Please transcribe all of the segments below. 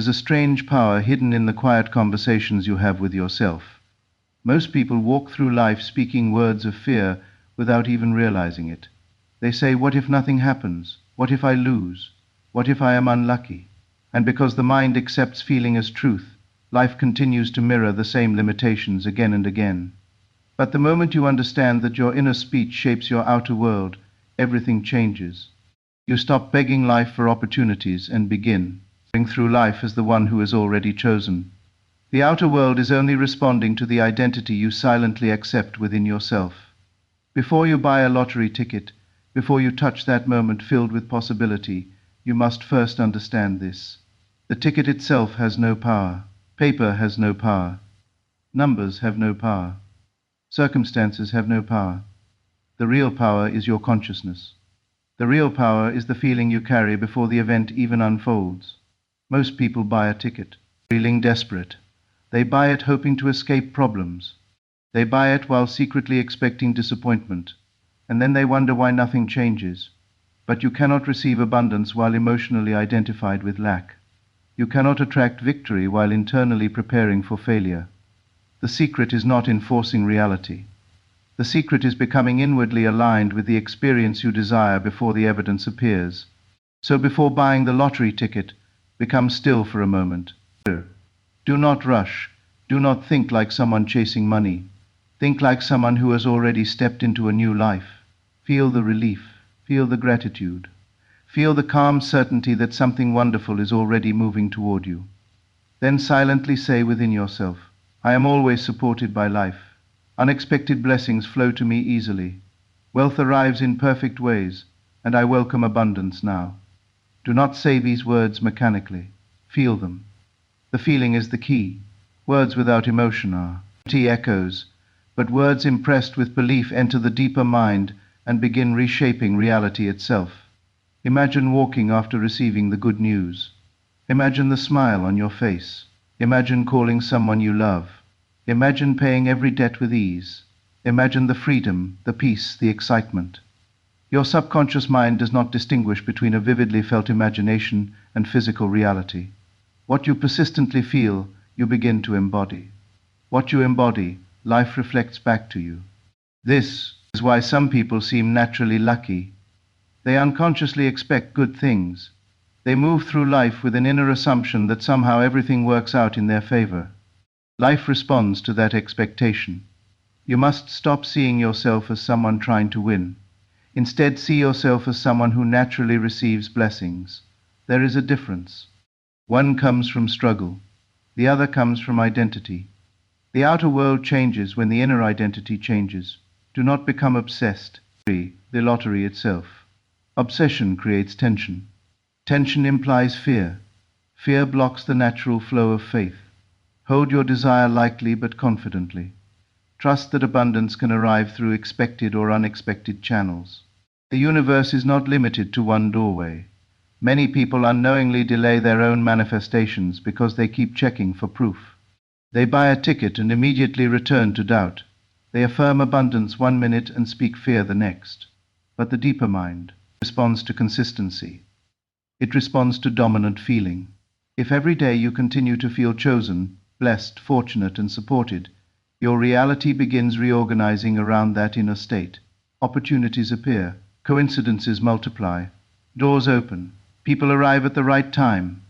There's a strange power hidden in the quiet conversations you have with yourself. Most people walk through life speaking words of fear without even realizing it. They say, "What if nothing happens? What if I lose? What if I am unlucky?" And because the mind accepts feeling as truth, life continues to mirror the same limitations again and again. But the moment you understand that your inner speech shapes your outer world, everything changes. You stop begging life for opportunities and begin going through life as the one who is already chosen. The outer world is only responding to the identity you silently accept within yourself. Before you buy a lottery ticket, before you touch that moment filled with possibility, you must first understand this. The ticket itself has no power. Paper has no power. Numbers have no power. Circumstances have no power. The real power is your consciousness. The real power is the feeling you carry before the event even unfolds. Most people buy a ticket, feeling desperate. They buy it hoping to escape problems. They buy it while secretly expecting disappointment. And then they wonder why nothing changes. But you cannot receive abundance while emotionally identified with lack. You cannot attract victory while internally preparing for failure. The secret is not in forcing reality. The secret is becoming inwardly aligned with the experience you desire before the evidence appears. So before buying the lottery ticket, become still for a moment. Do not rush. Do not think like someone chasing money. Think like someone who has already stepped into a new life. Feel the relief. Feel the gratitude. Feel the calm certainty that something wonderful is already moving toward you. Then silently say within yourself, "I am always supported by life. Unexpected blessings flow to me easily. Wealth arrives in perfect ways, and I welcome abundance now." Do not say these words mechanically. Feel them. The feeling is the key. Words without emotion are empty echoes, but words impressed with belief enter the deeper mind and begin reshaping reality itself. Imagine walking after receiving the good news. Imagine the smile on your face. Imagine calling someone you love. Imagine paying every debt with ease. Imagine the freedom, the peace, the excitement. Your subconscious mind does not distinguish between a vividly felt imagination and physical reality. What you persistently feel, you begin to embody. What you embody, life reflects back to you. This is why some people seem naturally lucky. They unconsciously expect good things. They move through life with an inner assumption that somehow everything works out in their favor. Life responds to that expectation. You must stop seeing yourself as someone trying to win. Instead, see yourself as someone who naturally receives blessings. There is a difference. One comes from struggle. The other comes from identity. The outer world changes when the inner identity changes. Do not become obsessed. The lottery itself. Obsession creates tension. Tension implies fear. Fear blocks the natural flow of faith. Hold your desire lightly but confidently. Trust that abundance can arrive through expected or unexpected channels. The universe is not limited to one doorway. Many people unknowingly delay their own manifestations because they keep checking for proof. They buy a ticket and immediately return to doubt. They affirm abundance one minute and speak fear the next. But the deeper mind responds to consistency. It responds to dominant feeling. If every day you continue to feel chosen, blessed, fortunate, and supported, your reality begins reorganizing around that inner state. Opportunities appear, coincidences multiply, doors open, people arrive at the right time,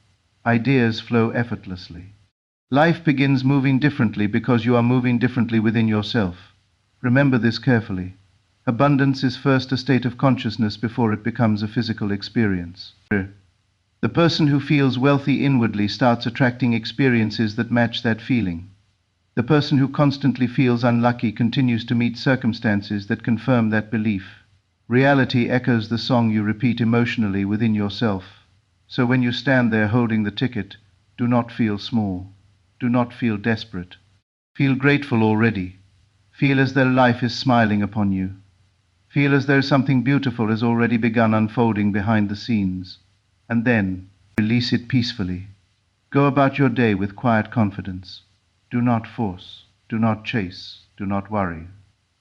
ideas flow effortlessly. Life begins moving differently because you are moving differently within yourself. Remember this carefully. Abundance is first a state of consciousness before it becomes a physical experience. The person who feels wealthy inwardly starts attracting experiences that match that feeling. The person who constantly feels unlucky continues to meet circumstances that confirm that belief. Reality echoes the song you repeat emotionally within yourself. So when you stand there holding the ticket, do not feel small. Do not feel desperate. Feel grateful already. Feel as though life is smiling upon you. Feel as though something beautiful has already begun unfolding behind the scenes. And then, release it peacefully. Go about your day with quiet confidence. Do not force. Do not chase. Do not worry.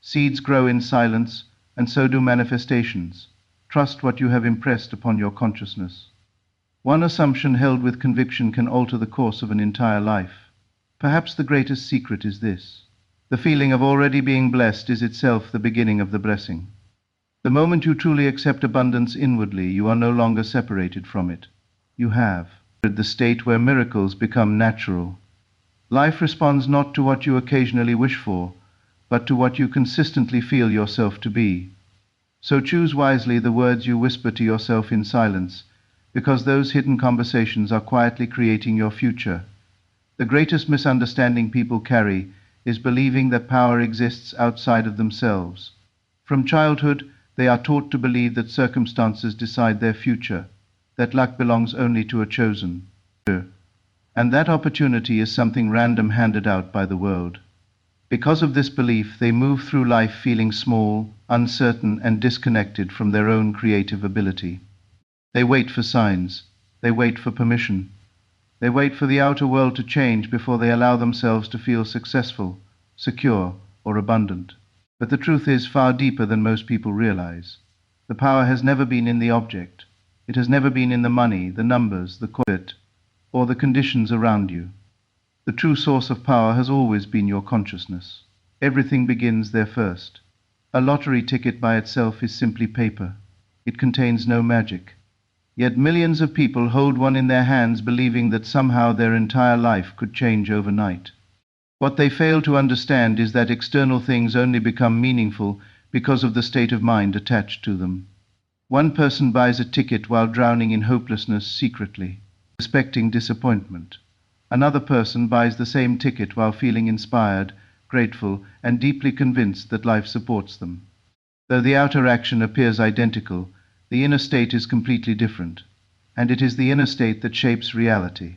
Seeds grow in silence, and so do manifestations. Trust what you have impressed upon your consciousness. One assumption held with conviction can alter the course of an entire life. Perhaps the greatest secret is this: the feeling of already being blessed is itself the beginning of the blessing. The moment you truly accept abundance inwardly, you are no longer separated from it. You have the state where miracles become natural. Life responds not to what you occasionally wish for, but to what you consistently feel yourself to be. So choose wisely the words you whisper to yourself in silence, because those hidden conversations are quietly creating your future. The greatest misunderstanding people carry is believing that power exists outside of themselves. From childhood, they are taught to believe that circumstances decide their future, that luck belongs only to a chosen, and that opportunity is something random handed out by the world. Because of this belief, they move through life feeling small, uncertain, and disconnected from their own creative ability. They wait for signs. They wait for permission. They wait for the outer world to change before they allow themselves to feel successful, secure, or abundant. But the truth is far deeper than most people realize. The power has never been in the object. It has never been in the money, the numbers, the quiet, or the conditions around you. The true source of power has always been your consciousness. Everything begins there first. A lottery ticket by itself is simply paper. It contains no magic. Yet millions of people hold one in their hands, believing that somehow their entire life could change overnight. What they fail to understand is that external things only become meaningful because of the state of mind attached to them. One person buys a ticket while drowning in hopelessness secretly, expecting disappointment. Another person buys the same ticket while feeling inspired, grateful, and deeply convinced that life supports them. Though the outer action appears identical, the inner state is completely different, and it is the inner state that shapes reality.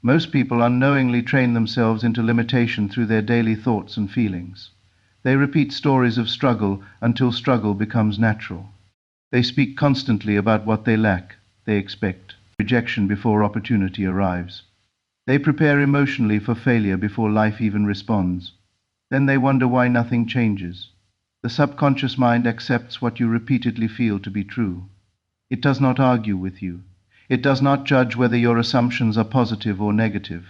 Most people unknowingly train themselves into limitation through their daily thoughts and feelings. They repeat stories of struggle until struggle becomes natural. They speak constantly about what they lack, they expect rejection before opportunity arrives. They prepare emotionally for failure before life even responds. Then they wonder why nothing changes. The subconscious mind accepts what you repeatedly feel to be true. It does not argue with you. It does not judge whether your assumptions are positive or negative.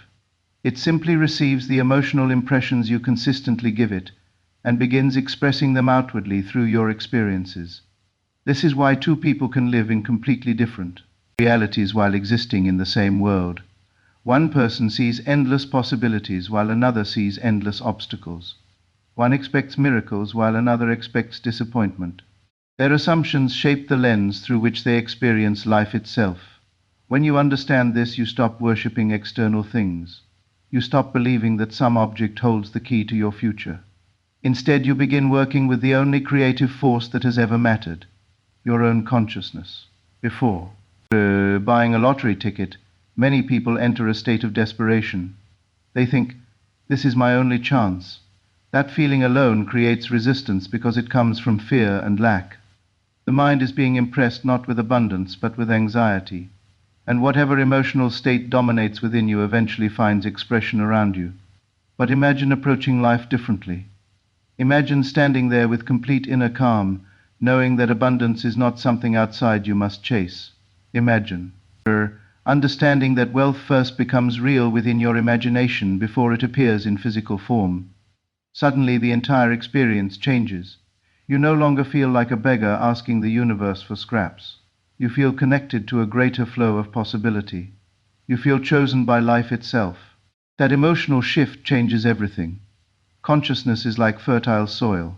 It simply receives the emotional impressions you consistently give it and begins expressing them outwardly through your experiences. This is why two people can live in completely different realities while existing in the same world. One person sees endless possibilities while another sees endless obstacles. One expects miracles while another expects disappointment. Their assumptions shape the lens through which they experience life itself. When you understand this, you stop worshipping external things. You stop believing that some object holds the key to your future. Instead, you begin working with the only creative force that has ever mattered, your own consciousness. Before buying a lottery ticket, many people enter a state of desperation. They think, "This is my only chance." That feeling alone creates resistance because it comes from fear and lack. The mind is being impressed not with abundance but with anxiety, and whatever emotional state dominates within you eventually finds expression around you. But imagine approaching life differently. Imagine standing there with complete inner calm, knowing that abundance is not something outside you must chase. Imagine understanding that wealth first becomes real within your imagination before it appears in physical form. Suddenly the entire experience changes. You no longer feel like a beggar asking the universe for scraps. You feel connected to a greater flow of possibility. You feel chosen by life itself. That emotional shift changes everything. Consciousness is like fertile soil.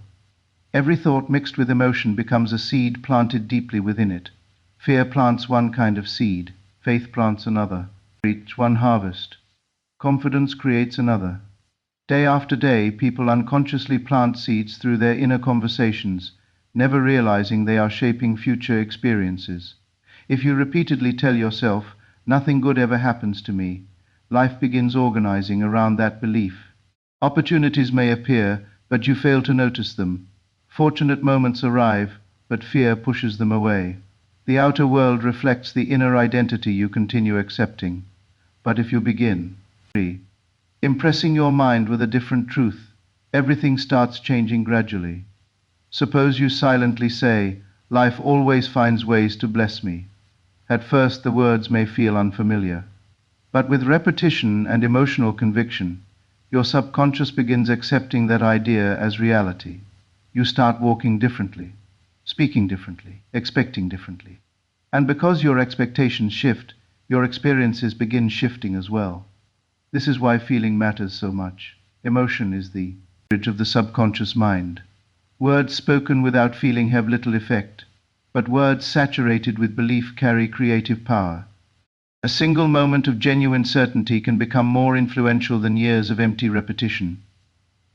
Every thought mixed with emotion becomes a seed planted deeply within it. Fear plants one kind of seed, faith plants another. Each one harvest. Confidence creates another. Day after day, people unconsciously plant seeds through their inner conversations, never realizing they are shaping future experiences. If you repeatedly tell yourself, "Nothing good ever happens to me," life begins organizing around that belief. Opportunities may appear, but you fail to notice them. Fortunate moments arrive, but fear pushes them away. The outer world reflects the inner identity you continue accepting. But if you begin impressing your mind with a different truth, everything starts changing gradually. Suppose you silently say, "Life always finds ways to bless me." At first, the words may feel unfamiliar. But with repetition and emotional conviction, your subconscious begins accepting that idea as reality. You start walking differently, speaking differently, expecting differently. And because your expectations shift, your experiences begin shifting as well. This is why feeling matters so much. Emotion is the bridge of the subconscious mind. Words spoken without feeling have little effect, but words saturated with belief carry creative power. A single moment of genuine certainty can become more influential than years of empty repetition.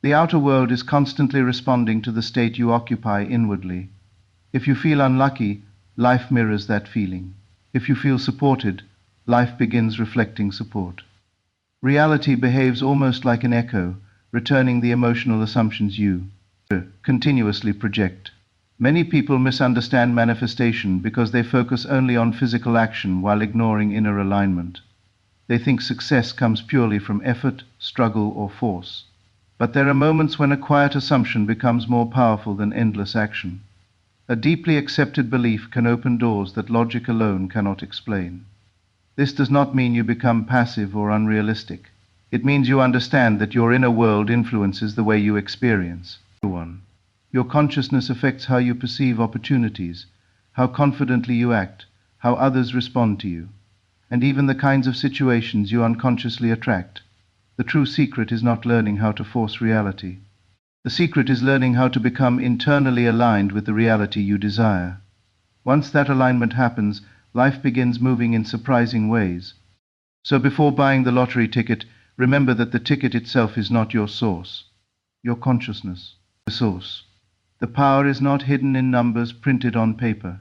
The outer world is constantly responding to the state you occupy inwardly. If you feel unlucky, life mirrors that feeling. If you feel supported, life begins reflecting support. Reality behaves almost like an echo, returning the emotional assumptions you continuously project. Many people misunderstand manifestation because they focus only on physical action while ignoring inner alignment. They think success comes purely from effort, struggle, or force. But there are moments when a quiet assumption becomes more powerful than endless action. A deeply accepted belief can open doors that logic alone cannot explain. This does not mean you become passive or unrealistic. It means you understand that your inner world influences the way you experience. 1. Your consciousness affects how you perceive opportunities, how confidently you act, how others respond to you, and even the kinds of situations you unconsciously attract. The true secret is not learning how to force reality. The secret is learning how to become internally aligned with the reality you desire. Once that alignment happens, life begins moving in surprising ways. So before buying the lottery ticket, remember that the ticket itself is not your source. Your consciousness, the source. The power is not hidden in numbers printed on paper.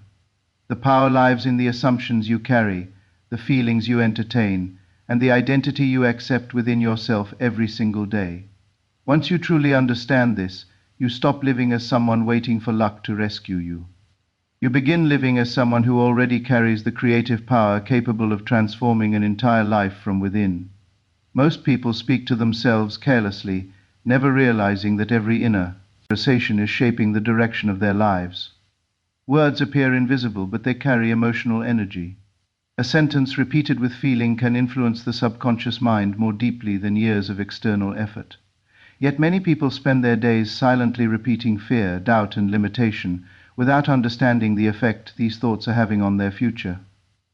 The power lies in the assumptions you carry, the feelings you entertain, and the identity you accept within yourself every single day. Once you truly understand this, you stop living as someone waiting for luck to rescue you. You begin living as someone who already carries the creative power capable of transforming an entire life from within. Most people speak to themselves carelessly, never realizing that every inner conversation is shaping the direction of their lives. Words appear invisible, but they carry emotional energy. A sentence repeated with feeling can influence the subconscious mind more deeply than years of external effort. Yet many people spend their days silently repeating fear, doubt, and limitation without understanding the effect these thoughts are having on their future.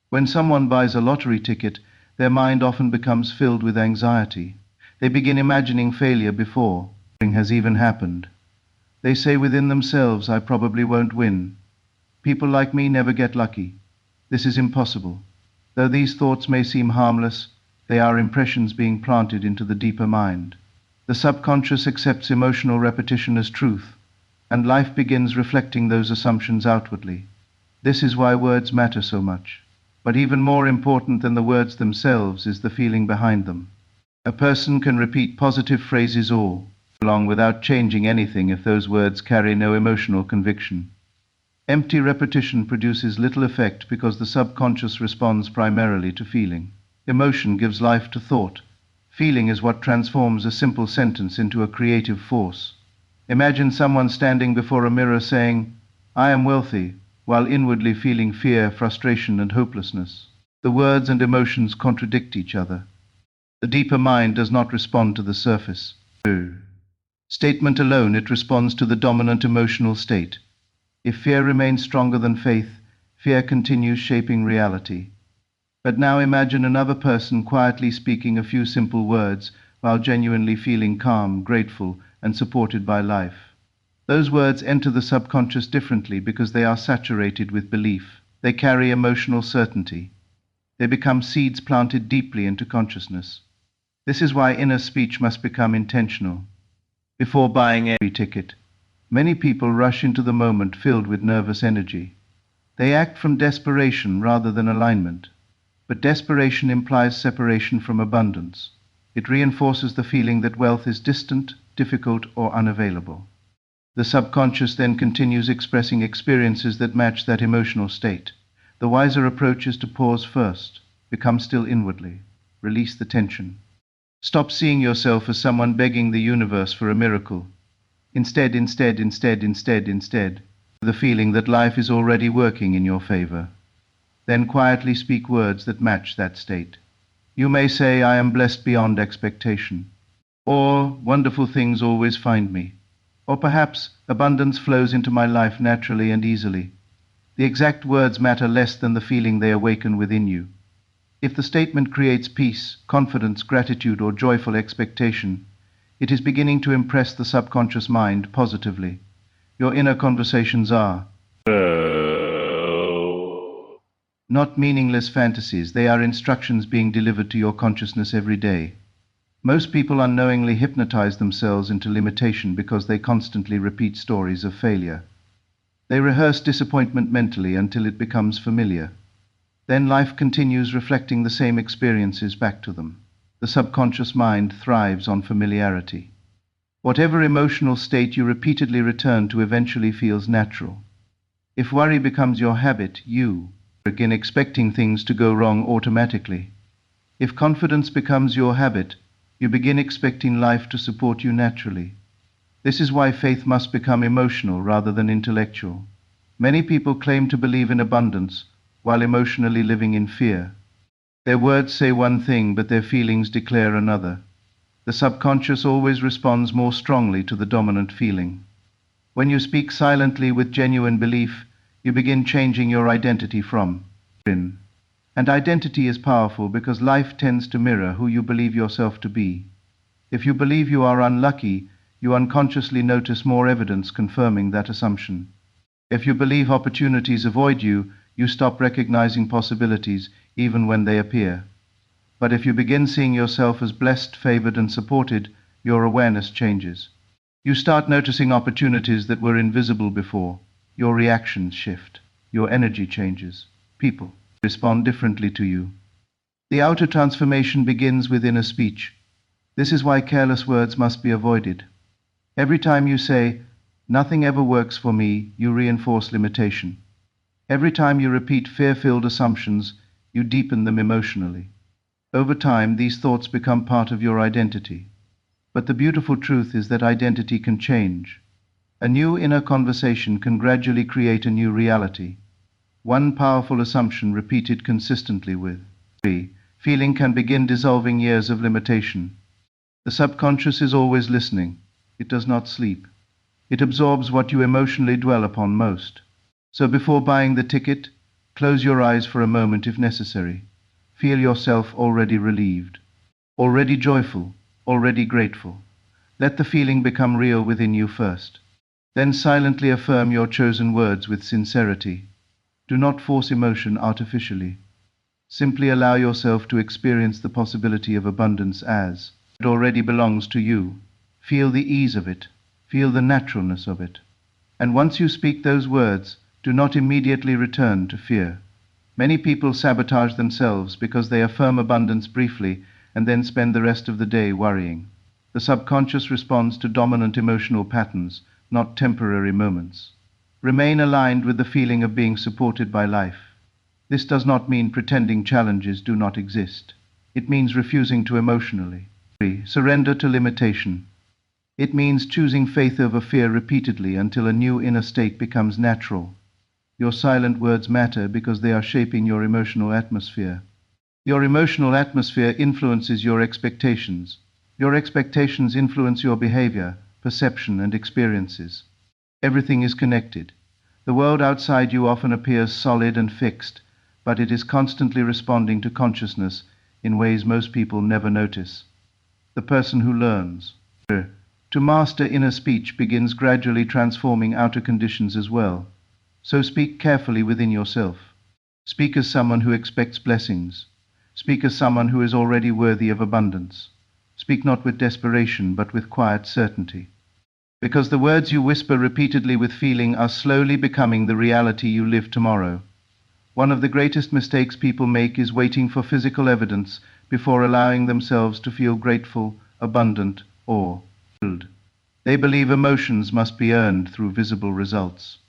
When someone buys a lottery ticket, their mind often becomes filled with anxiety. They begin imagining failure before it has even happened. They say within themselves, "I probably won't win. People like me never get lucky. This is impossible." Though these thoughts may seem harmless, they are impressions being planted into the deeper mind. The subconscious accepts emotional repetition as truth, and life begins reflecting those assumptions outwardly. This is why words matter so much. But even more important than the words themselves is the feeling behind them. A person can repeat positive phrases all along without changing anything if those words carry no emotional conviction. Empty repetition produces little effect because the subconscious responds primarily to feeling. Emotion gives life to thought. Feeling is what transforms a simple sentence into a creative force. Imagine someone standing before a mirror saying, "I am wealthy," while inwardly feeling fear, frustration, and hopelessness. The words and emotions contradict each other. The deeper mind does not respond to the surface statement alone, it responds to the dominant emotional state. If fear remains stronger than faith, fear continues shaping reality. But now imagine another person quietly speaking a few simple words while genuinely feeling calm, grateful, and supported by life. Those words enter the subconscious differently because they are saturated with belief. They carry emotional certainty. They become seeds planted deeply into consciousness. This is why inner speech must become intentional. Before buying every ticket, many people rush into the moment filled with nervous energy. They act from desperation rather than alignment. But desperation implies separation from abundance. It reinforces the feeling that wealth is distant, difficult, or unavailable. The subconscious then continues expressing experiences that match that emotional state. The wiser approach is to pause first, become still inwardly, release the tension. Stop seeing yourself as someone begging the universe for a miracle. Instead, the feeling that life is already working in your favor. Then quietly speak words that match that state. You may say, I am blessed beyond expectation. Or, wonderful things always find me. Or perhaps, abundance flows into my life naturally and easily. The exact words matter less than the feeling they awaken within you. If the statement creates peace, confidence, gratitude, or joyful expectation, it is beginning to impress the subconscious mind positively. Your inner conversations are not meaningless fantasies, they are instructions being delivered to your consciousness every day. Most people unknowingly hypnotize themselves into limitation because they constantly repeat stories of failure. They rehearse disappointment mentally until it becomes familiar. Then life continues reflecting the same experiences back to them. The subconscious mind thrives on familiarity. Whatever emotional state you repeatedly return to eventually feels natural. If worry becomes your habit, you begin expecting things to go wrong automatically. If confidence becomes your habit, you begin expecting life to support you naturally. This is why faith must become emotional rather than intellectual. Many people claim to believe in abundance while emotionally living in fear. Their words say one thing, but their feelings declare another. The subconscious always responds more strongly to the dominant feeling. When you speak silently with genuine belief, you begin changing your identity from within. And identity is powerful because life tends to mirror who you believe yourself to be. If you believe you are unlucky, you unconsciously notice more evidence confirming that assumption. If you believe opportunities avoid you, you stop recognizing possibilities even when they appear. But if you begin seeing yourself as blessed, favored, and supported, your awareness changes. You start noticing opportunities that were invisible before. Your reactions shift. Your energy changes. People respond differently to you. The outer transformation begins with inner speech. This is why careless words must be avoided. Every time you say, nothing ever works for me, you reinforce limitation. Every time you repeat fear-filled assumptions, you deepen them emotionally. Over time, these thoughts become part of your identity. But the beautiful truth is that identity can change. A new inner conversation can gradually create a new reality. One powerful assumption repeated consistently with feeling can begin dissolving years of limitation. The subconscious is always listening. It does not sleep. It absorbs what you emotionally dwell upon most. So before buying the ticket, close your eyes for a moment if necessary. Feel yourself already relieved, already joyful, already grateful. Let the feeling become real within you first. Then silently affirm your chosen words with sincerity. Do not force emotion artificially. Simply allow yourself to experience the possibility of abundance as it already belongs to you. Feel the ease of it. Feel the naturalness of it. And once you speak those words, do not immediately return to fear. Many people sabotage themselves because they affirm abundance briefly and then spend the rest of the day worrying. The subconscious responds to dominant emotional patterns, not temporary moments. Remain aligned with the feeling of being supported by life. This does not mean pretending challenges do not exist. It means refusing to emotionally surrender to limitation. It means choosing faith over fear repeatedly until a new inner state becomes natural. Your silent words matter because they are shaping your emotional atmosphere. Your emotional atmosphere influences your expectations. Your expectations influence your behavior, perception, and experiences. Everything is connected. The world outside you often appears solid and fixed, but it is constantly responding to consciousness in ways most people never notice. The person who learns to master inner speech begins gradually transforming outer conditions as well. So speak carefully within yourself. Speak as someone who expects blessings. Speak as someone who is already worthy of abundance. Speak not with desperation, but with quiet certainty. Because the words you whisper repeatedly with feeling are slowly becoming the reality you live tomorrow. One of the greatest mistakes people make is waiting for physical evidence before allowing themselves to feel grateful, abundant, or filled. They believe emotions must be earned through visible results.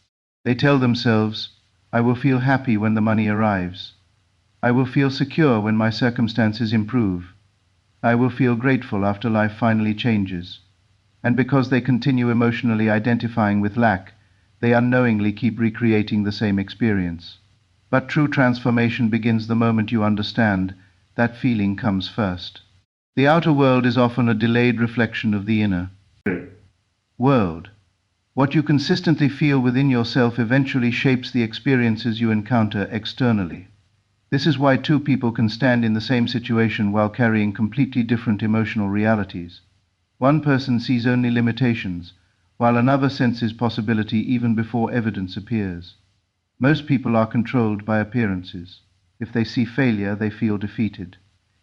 They tell themselves, I will feel happy when the money arrives. I will feel secure when my circumstances improve. I will feel grateful after life finally changes. And because they continue emotionally identifying with lack, they unknowingly keep recreating the same experience. But true transformation begins the moment you understand that feeling comes first. The outer world is often a delayed reflection of the inner world. What you consistently feel within yourself eventually shapes the experiences you encounter externally. This is why two people can stand in the same situation while carrying completely different emotional realities. One person sees only limitations, while another senses possibility even before evidence appears. Most people are controlled by appearances. If they see failure, they feel defeated.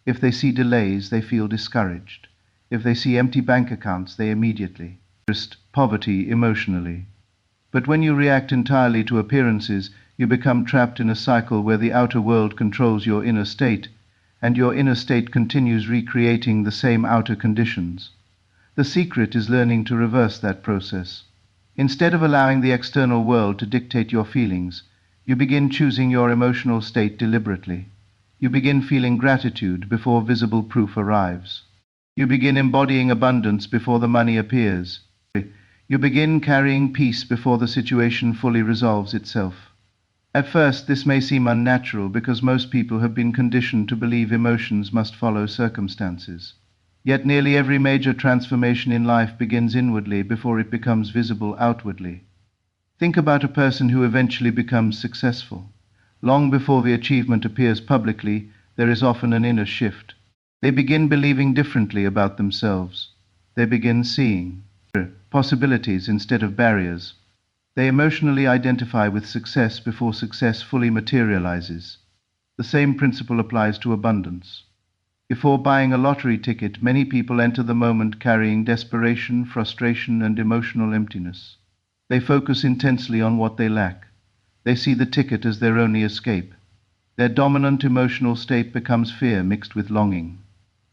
If they see delays, they feel discouraged. If they see empty bank accounts, they immediately risk poverty emotionally. But when you react entirely to appearances, you become trapped in a cycle where the outer world controls your inner state, and your inner state continues recreating the same outer conditions. The secret is learning to reverse that process. Instead of allowing the external world to dictate your feelings, you begin choosing your emotional state deliberately. You begin feeling gratitude before visible proof arrives. You begin embodying abundance before the money appears. You begin carrying peace before the situation fully resolves itself. At first, this may seem unnatural because most people have been conditioned to believe emotions must follow circumstances. Yet nearly every major transformation in life begins inwardly before it becomes visible outwardly. Think about a person who eventually becomes successful. Long before the achievement appears publicly, there is often an inner shift. They begin believing differently about themselves. They begin seeing possibilities instead of barriers. They emotionally identify with success before success fully materializes. The same principle applies to abundance. Before buying a lottery ticket, many people enter the moment carrying desperation, frustration, and emotional emptiness. They focus intensely on what they lack. They see the ticket as their only escape. Their dominant emotional state becomes fear mixed with longing.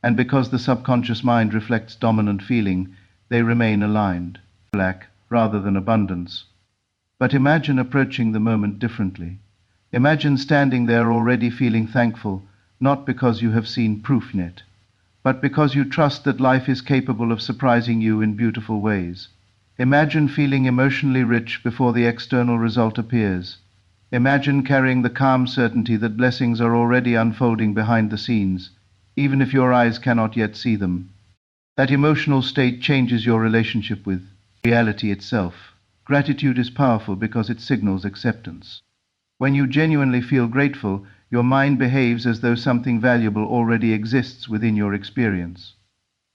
And because the subconscious mind reflects dominant feeling, they remain aligned, lack rather than abundance. But imagine approaching the moment differently. Imagine standing there already feeling thankful, not because you have seen proof yet, but because you trust that life is capable of surprising you in beautiful ways. Imagine feeling emotionally rich before the external result appears. Imagine carrying the calm certainty that blessings are already unfolding behind the scenes, even if your eyes cannot yet see them. That emotional state changes your relationship with reality itself. Gratitude is powerful because it signals acceptance. When you genuinely feel grateful, your mind behaves as though something valuable already exists within your experience.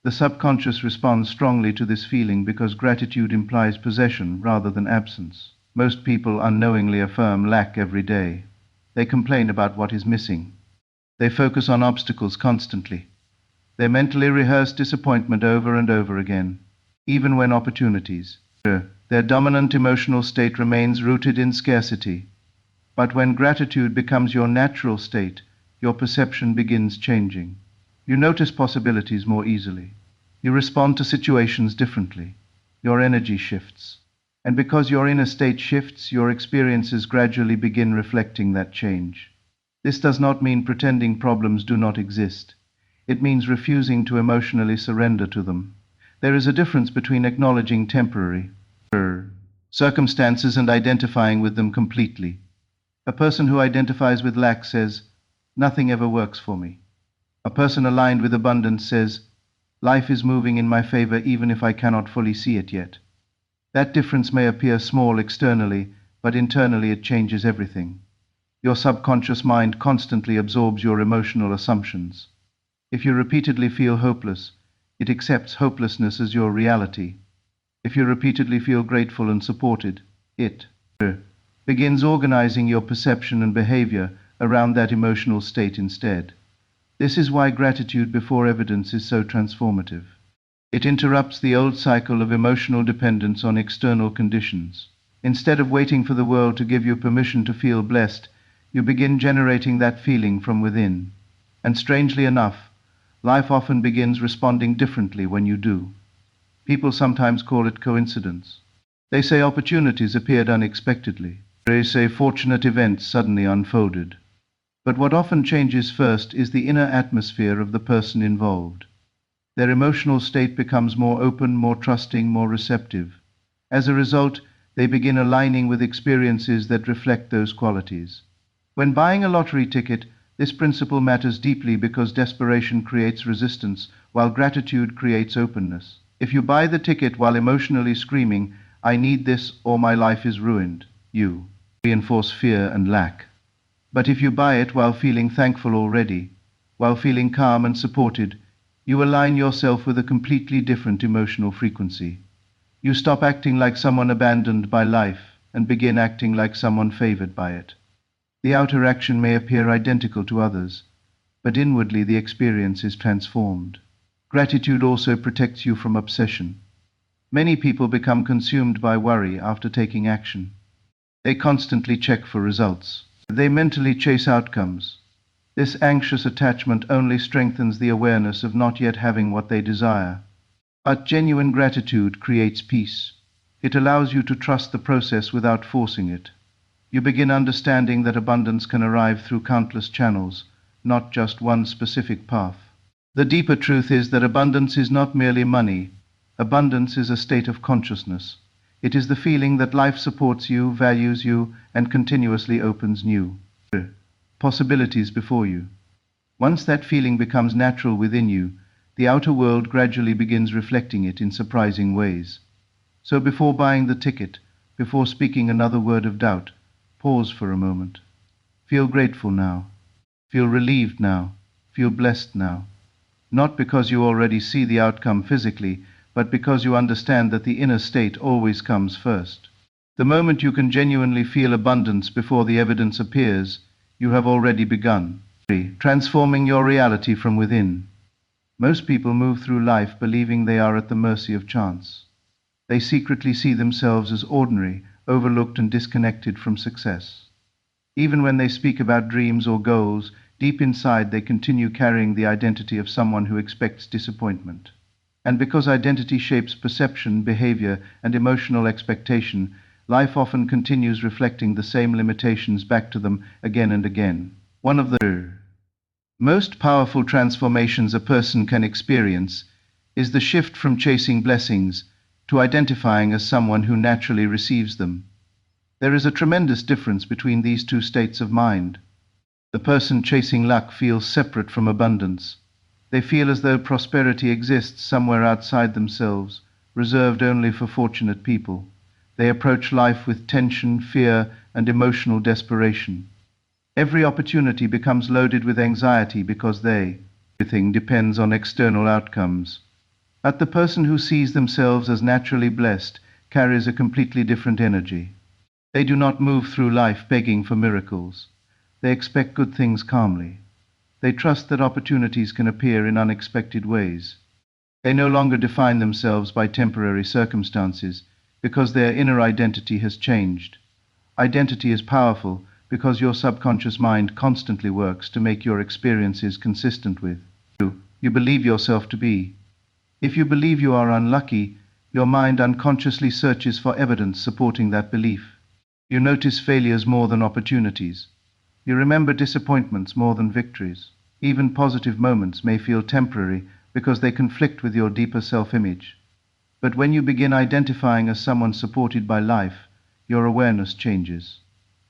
The subconscious responds strongly to this feeling because gratitude implies possession rather than absence. Most people unknowingly affirm lack every day. They complain about what is missing. They focus on obstacles constantly. They mentally rehearse disappointment over and over again, even when opportunities. Their dominant emotional state remains rooted in scarcity. But when gratitude becomes your natural state, your perception begins changing. You notice possibilities more easily. You respond to situations differently. Your energy shifts. And because your inner state shifts, your experiences gradually begin reflecting that change. This does not mean pretending problems do not exist. It means refusing to emotionally surrender to them. There is a difference between acknowledging temporary circumstances and identifying with them completely. A person who identifies with lack says, "Nothing ever works for me." A person aligned with abundance says, "Life is moving in my favor even if I cannot fully see it yet." That difference may appear small externally, but internally it changes everything. Your subconscious mind constantly absorbs your emotional assumptions. If you repeatedly feel hopeless, it accepts hopelessness as your reality. If you repeatedly feel grateful and supported, it begins organizing your perception and behavior around that emotional state instead. This is why gratitude before evidence is so transformative. It interrupts the old cycle of emotional dependence on external conditions. Instead of waiting for the world to give you permission to feel blessed, you begin generating that feeling from within. And strangely enough, life often begins responding differently when you do. People sometimes call it coincidence. They say opportunities appeared unexpectedly. They say fortunate events suddenly unfolded. But what often changes first is the inner atmosphere of the person involved. Their emotional state becomes more open, more trusting, more receptive. As a result, they begin aligning with experiences that reflect those qualities. When buying a lottery ticket, this principle matters deeply because desperation creates resistance, while gratitude creates openness. If you buy the ticket while emotionally screaming, I need this or my life is ruined, you reinforce fear and lack. But if you buy it while feeling thankful already, while feeling calm and supported, you align yourself with a completely different emotional frequency. You stop acting like someone abandoned by life and begin acting like someone favored by it. The outer action may appear identical to others, but inwardly the experience is transformed. Gratitude also protects you from obsession. Many people become consumed by worry after taking action. They constantly check for results. They mentally chase outcomes. This anxious attachment only strengthens the awareness of not yet having what they desire. But genuine gratitude creates peace. It allows you to trust the process without forcing it. You begin understanding that abundance can arrive through countless channels, not just one specific path. The deeper truth is that abundance is not merely money. Abundance is a state of consciousness. It is the feeling that life supports you, values you, and continuously opens new possibilities before you. Once that feeling becomes natural within you, the outer world gradually begins reflecting it in surprising ways. So before buying the ticket, before speaking another word of doubt, pause for a moment. Feel grateful now. Feel relieved now. Feel blessed now. Not because you already see the outcome physically, but because you understand that the inner state always comes first. The moment you can genuinely feel abundance before the evidence appears, you have already begun transforming your reality from within. Most people move through life believing they are at the mercy of chance. They secretly see themselves as ordinary, overlooked and disconnected from success. Even when they speak about dreams or goals, deep inside they continue carrying the identity of someone who expects disappointment. And because identity shapes perception, behavior, and emotional expectation, life often continues reflecting the same limitations back to them again and again. One of the most powerful transformations a person can experience is the shift from chasing blessings to identifying as someone who naturally receives them. There is a tremendous difference between these two states of mind. The person chasing luck feels separate from abundance. They feel as though prosperity exists somewhere outside themselves, reserved only for fortunate people. They approach life with tension, fear, and emotional desperation. Every opportunity becomes loaded with anxiety because everything depends on external outcomes. But the person who sees themselves as naturally blessed carries a completely different energy. They do not move through life begging for miracles. They expect good things calmly. They trust that opportunities can appear in unexpected ways. They no longer define themselves by temporary circumstances because their inner identity has changed. Identity is powerful because your subconscious mind constantly works to make your experiences consistent with who you believe yourself to be. If you believe you are unlucky, your mind unconsciously searches for evidence supporting that belief. You notice failures more than opportunities. You remember disappointments more than victories. Even positive moments may feel temporary because they conflict with your deeper self-image. But when you begin identifying as someone supported by life, your awareness changes.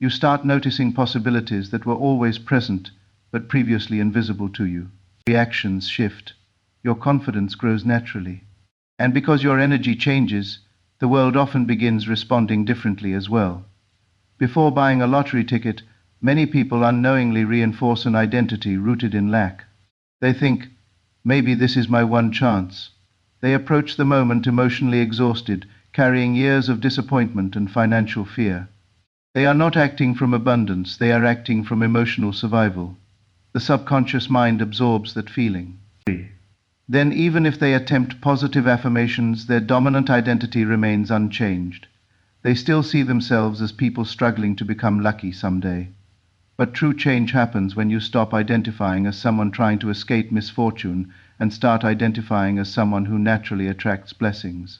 You start noticing possibilities that were always present but previously invisible to you. Reactions shift. Your confidence grows naturally. And because your energy changes, the world often begins responding differently as well. Before buying a lottery ticket, many people unknowingly reinforce an identity rooted in lack. They think, maybe this is my one chance. They approach the moment emotionally exhausted, carrying years of disappointment and financial fear. They are not acting from abundance, they are acting from emotional survival. The subconscious mind absorbs that feeling. Then, even if they attempt positive affirmations, their dominant identity remains unchanged. They still see themselves as people struggling to become lucky someday. But true change happens when you stop identifying as someone trying to escape misfortune and start identifying as someone who naturally attracts blessings.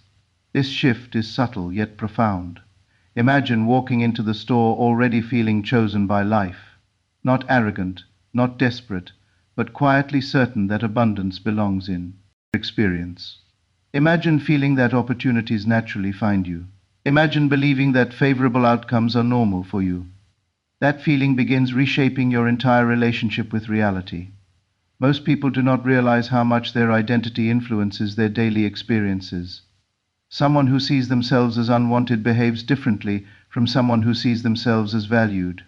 This shift is subtle yet profound. Imagine walking into the store already feeling chosen by life. Not arrogant, not desperate, but quietly certain that abundance belongs in your experience. Imagine feeling that opportunities naturally find you. Imagine believing that favorable outcomes are normal for you. That feeling begins reshaping your entire relationship with reality. Most people do not realize how much their identity influences their daily experiences. Someone who sees themselves as unwanted behaves differently from someone who sees themselves as valued.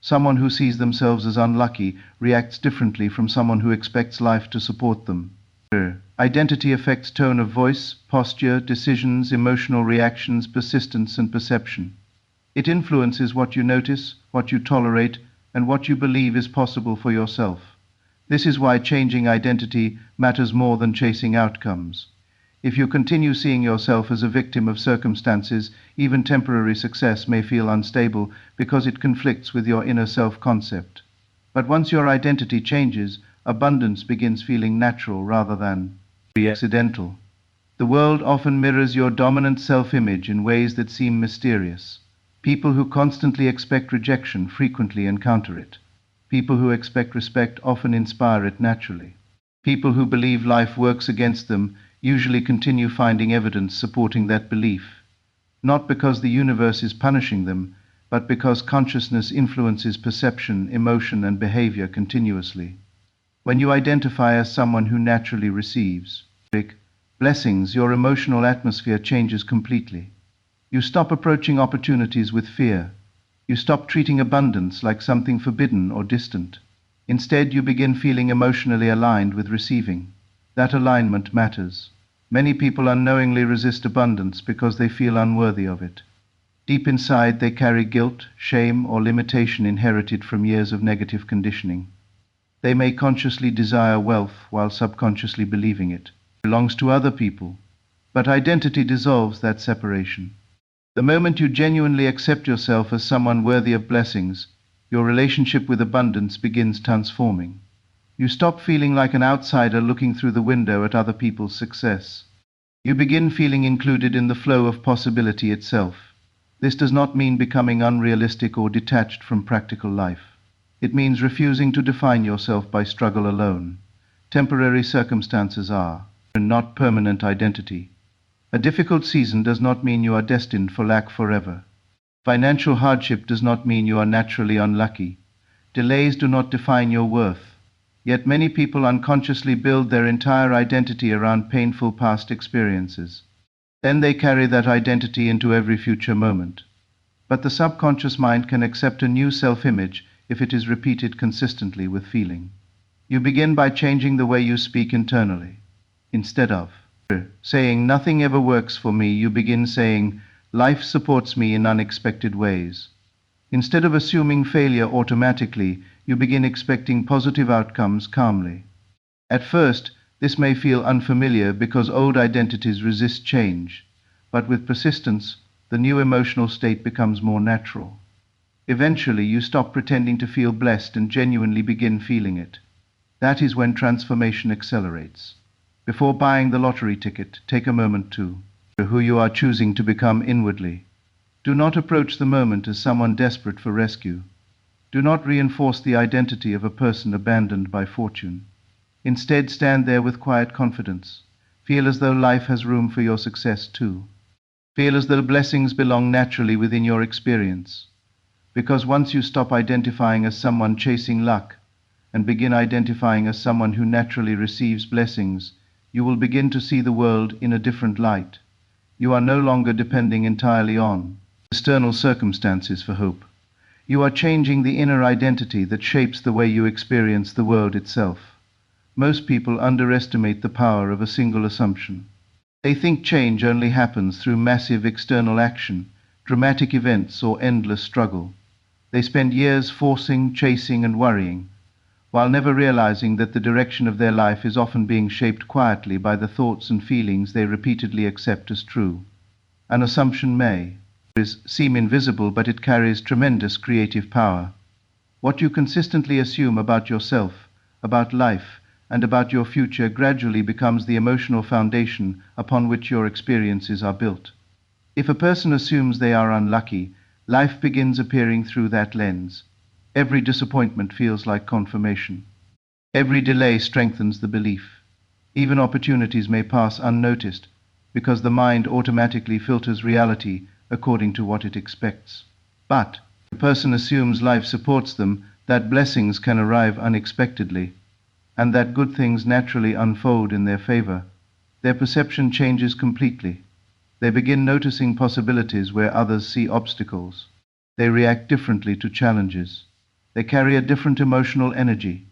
Someone who sees themselves as unlucky reacts differently from someone who expects life to support them. Identity affects tone of voice, posture, decisions, emotional reactions, persistence, and perception. It influences what you notice, what you tolerate, and what you believe is possible for yourself. This is why changing identity matters more than chasing outcomes. If you continue seeing yourself as a victim of circumstances, even temporary success may feel unstable because it conflicts with your inner self-concept. But once your identity changes, abundance begins feeling natural rather than accidental. The world often mirrors your dominant self-image in ways that seem mysterious. People who constantly expect rejection frequently encounter it. People who expect respect often inspire it naturally. People who believe life works against them usually continue finding evidence supporting that belief, not because the universe is punishing them, but because consciousness influences perception, emotion, and behavior continuously. When you identify as someone who naturally receives blessings, your emotional atmosphere changes completely. You stop approaching opportunities with fear. You stop treating abundance like something forbidden or distant. Instead, you begin feeling emotionally aligned with receiving. That alignment matters. Many people unknowingly resist abundance because they feel unworthy of it. Deep inside, they carry guilt, shame, or limitation inherited from years of negative conditioning. They may consciously desire wealth while subconsciously believing it belongs to other people. But identity dissolves that separation. The moment you genuinely accept yourself as someone worthy of blessings, your relationship with abundance begins transforming. You stop feeling like an outsider looking through the window at other people's success. You begin feeling included in the flow of possibility itself. This does not mean becoming unrealistic or detached from practical life. It means refusing to define yourself by struggle alone. Temporary circumstances are, and not permanent identity. A difficult season does not mean you are destined for lack forever. Financial hardship does not mean you are naturally unlucky. Delays do not define your worth. Yet many people unconsciously build their entire identity around painful past experiences. Then they carry that identity into every future moment. But the subconscious mind can accept a new self-image if it is repeated consistently with feeling. You begin by changing the way you speak internally. Instead of saying nothing ever works for me, you begin saying life supports me in unexpected ways. Instead of assuming failure automatically, you begin expecting positive outcomes calmly. At first, this may feel unfamiliar because old identities resist change, but with persistence, the new emotional state becomes more natural. Eventually, you stop pretending to feel blessed and genuinely begin feeling it. That is when transformation accelerates. Before buying the lottery ticket, take a moment to who you are choosing to become inwardly. Do not approach the moment as someone desperate for rescue. Do not reinforce the identity of a person abandoned by fortune. Instead, stand there with quiet confidence. Feel as though life has room for your success too. Feel as though blessings belong naturally within your experience. Because once you stop identifying as someone chasing luck and begin identifying as someone who naturally receives blessings, you will begin to see the world in a different light. You are no longer depending entirely on external circumstances for hope. You are changing the inner identity that shapes the way you experience the world itself. Most people underestimate the power of a single assumption. They think change only happens through massive external action, dramatic events, or endless struggle. They spend years forcing, chasing, and worrying, while never realizing that the direction of their life is often being shaped quietly by the thoughts and feelings they repeatedly accept as true. An assumption may seem invisible, but it carries tremendous creative power. What you consistently assume about yourself, about life, and about your future gradually becomes the emotional foundation upon which your experiences are built. If a person assumes they are unlucky, life begins appearing through that lens. Every disappointment feels like confirmation. Every delay strengthens the belief. Even opportunities may pass unnoticed because the mind automatically filters reality according to what it expects. But A person assumes life supports them, that blessings can arrive unexpectedly, and that good things naturally unfold in their favor. Their perception changes completely. They begin noticing possibilities where others see obstacles. They react differently to challenges. They carry a different emotional energy.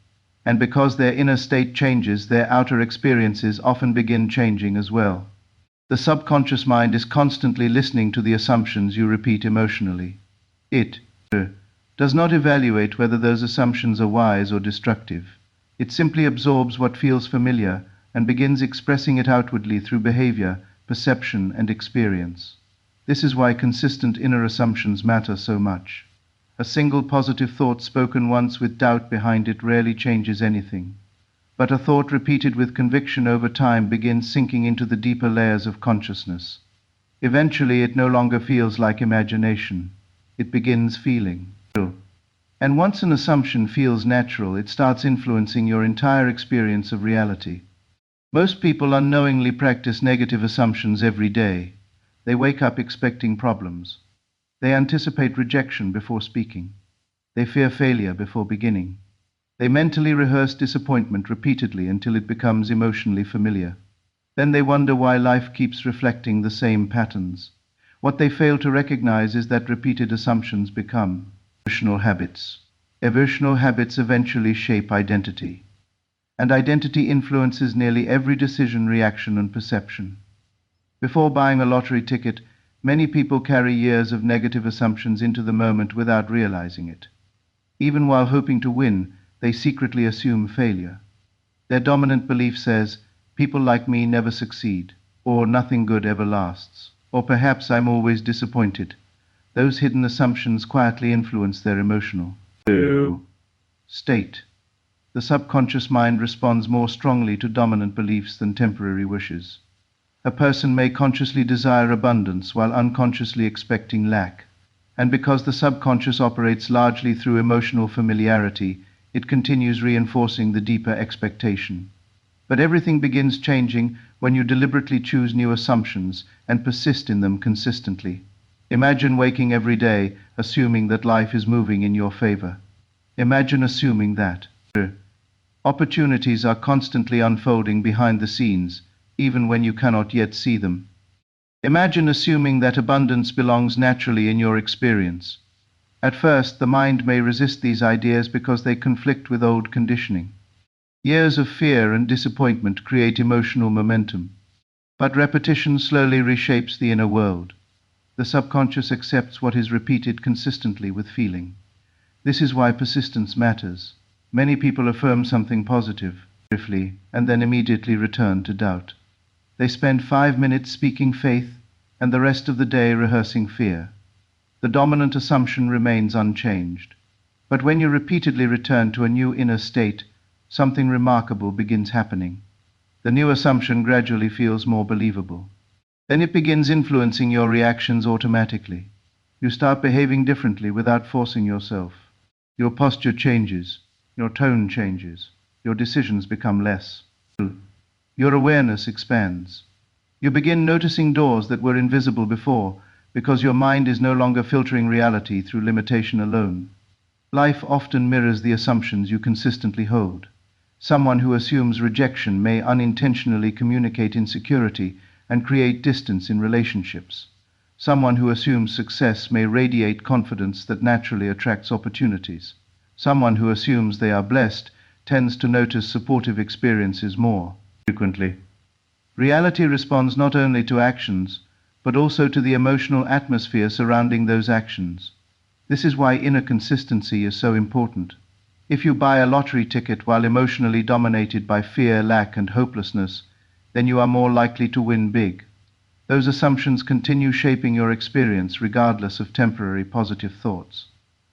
And because their inner state changes, their outer experiences often begin changing as well. The subconscious mind is constantly listening to the assumptions you repeat emotionally. It does not evaluate whether those assumptions are wise or destructive. It simply absorbs what feels familiar and begins expressing it outwardly through behavior, perception, and experience. This is why consistent inner assumptions matter so much. A single positive thought spoken once with doubt behind it rarely changes anything. But a thought repeated with conviction over time begins sinking into the deeper layers of consciousness. Eventually, it no longer feels like imagination. It begins feeling real. And once an assumption feels natural, it starts influencing your entire experience of reality. Most people unknowingly practice negative assumptions every day. They wake up expecting problems. They anticipate rejection before speaking. They fear failure before beginning. They mentally rehearse disappointment repeatedly until it becomes emotionally familiar. Then they wonder why life keeps reflecting the same patterns. What they fail to recognize is that repeated assumptions become emotional habits. Emotional habits eventually shape identity. And identity influences nearly every decision, reaction, and perception. Before buying a lottery ticket, many people carry years of negative assumptions into the moment without realizing it. Even while hoping to win, they secretly assume failure. Their dominant belief says, "People like me never succeed," or "nothing good ever lasts," or perhaps "I'm always disappointed." Those hidden assumptions quietly influence their emotional state. The subconscious mind responds more strongly to dominant beliefs than temporary wishes. A person may consciously desire abundance while unconsciously expecting lack. And because the subconscious operates largely through emotional familiarity, it continues reinforcing the deeper expectation. But everything begins changing when you deliberately choose new assumptions and persist in them consistently. Imagine waking every day assuming that life is moving in your favor. Imagine assuming that opportunities are constantly unfolding behind the scenes, even when you cannot yet see them. Imagine assuming that abundance belongs naturally in your experience. At first, the mind may resist these ideas because they conflict with old conditioning. Years of fear and disappointment create emotional momentum. But repetition slowly reshapes the inner world. The subconscious accepts what is repeated consistently with feeling. This is why persistence matters. Many people affirm something positive briefly and then immediately return to doubt. They spend 5 minutes speaking faith and the rest of the day rehearsing fear. The dominant assumption remains unchanged. But when you repeatedly return to a new inner state, something remarkable begins happening. The new assumption gradually feels more believable. Then it begins influencing your reactions automatically. You start behaving differently without forcing yourself. Your posture changes, your tone changes, your decisions become less. Your awareness expands. You begin noticing doors that were invisible before because your mind is no longer filtering reality through limitation alone. Life often mirrors the assumptions you consistently hold. Someone who assumes rejection may unintentionally communicate insecurity and create distance in relationships. Someone who assumes success may radiate confidence that naturally attracts opportunities. Someone who assumes they are blessed tends to notice supportive experiences more frequently. Reality responds not only to actions, but also to the emotional atmosphere surrounding those actions. This is why inner consistency is so important. If you buy a lottery ticket while emotionally dominated by fear, lack, and hopelessness, then you are more likely to win big. Those assumptions continue shaping your experience regardless of temporary positive thoughts.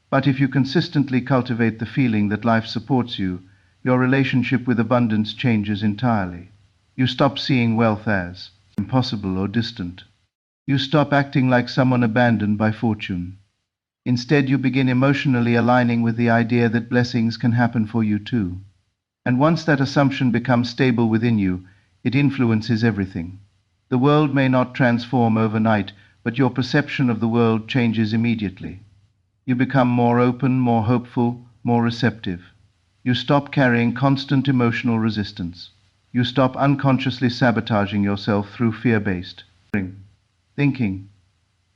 But if you consistently cultivate the feeling that life supports you, your relationship with abundance changes entirely. You stop seeing wealth as impossible or distant. You stop acting like someone abandoned by fortune. Instead, you begin emotionally aligning with the idea that blessings can happen for you too. And once that assumption becomes stable within you, it influences everything. The world may not transform overnight, but your perception of the world changes immediately. You become more open, more hopeful, more receptive. You stop carrying constant emotional resistance. You stop unconsciously sabotaging yourself through fear-based thinking.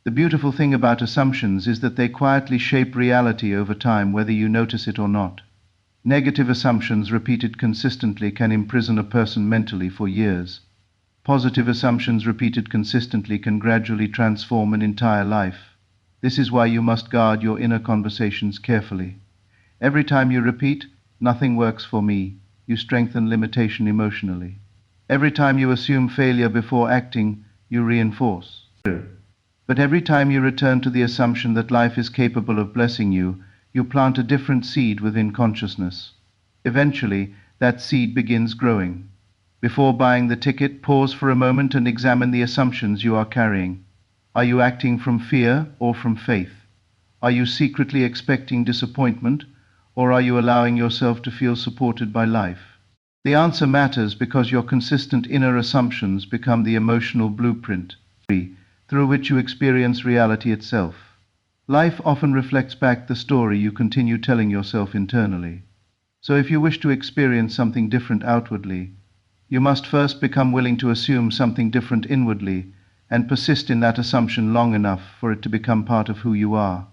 The beautiful thing about assumptions is that they quietly shape reality over time, whether you notice it or not. Negative assumptions repeated consistently can imprison a person mentally for years. Positive assumptions repeated consistently can gradually transform an entire life. This is why you must guard your inner conversations carefully. Every time you repeat, "Nothing works for me," you strengthen limitation emotionally. Every time you assume failure before acting, you reinforce. But every time you return to the assumption that life is capable of blessing you, you plant a different seed within consciousness. Eventually, that seed begins growing. Before buying the ticket, pause for a moment and examine the assumptions you are carrying. Are you acting from fear or from faith? Are you secretly expecting disappointment, or are you allowing yourself to feel supported by life? The answer matters because your consistent inner assumptions become the emotional blueprint through which you experience reality itself. Life often reflects back the story you continue telling yourself internally. So if you wish to experience something different outwardly, you must first become willing to assume something different inwardly and persist in that assumption long enough for it to become part of who you are.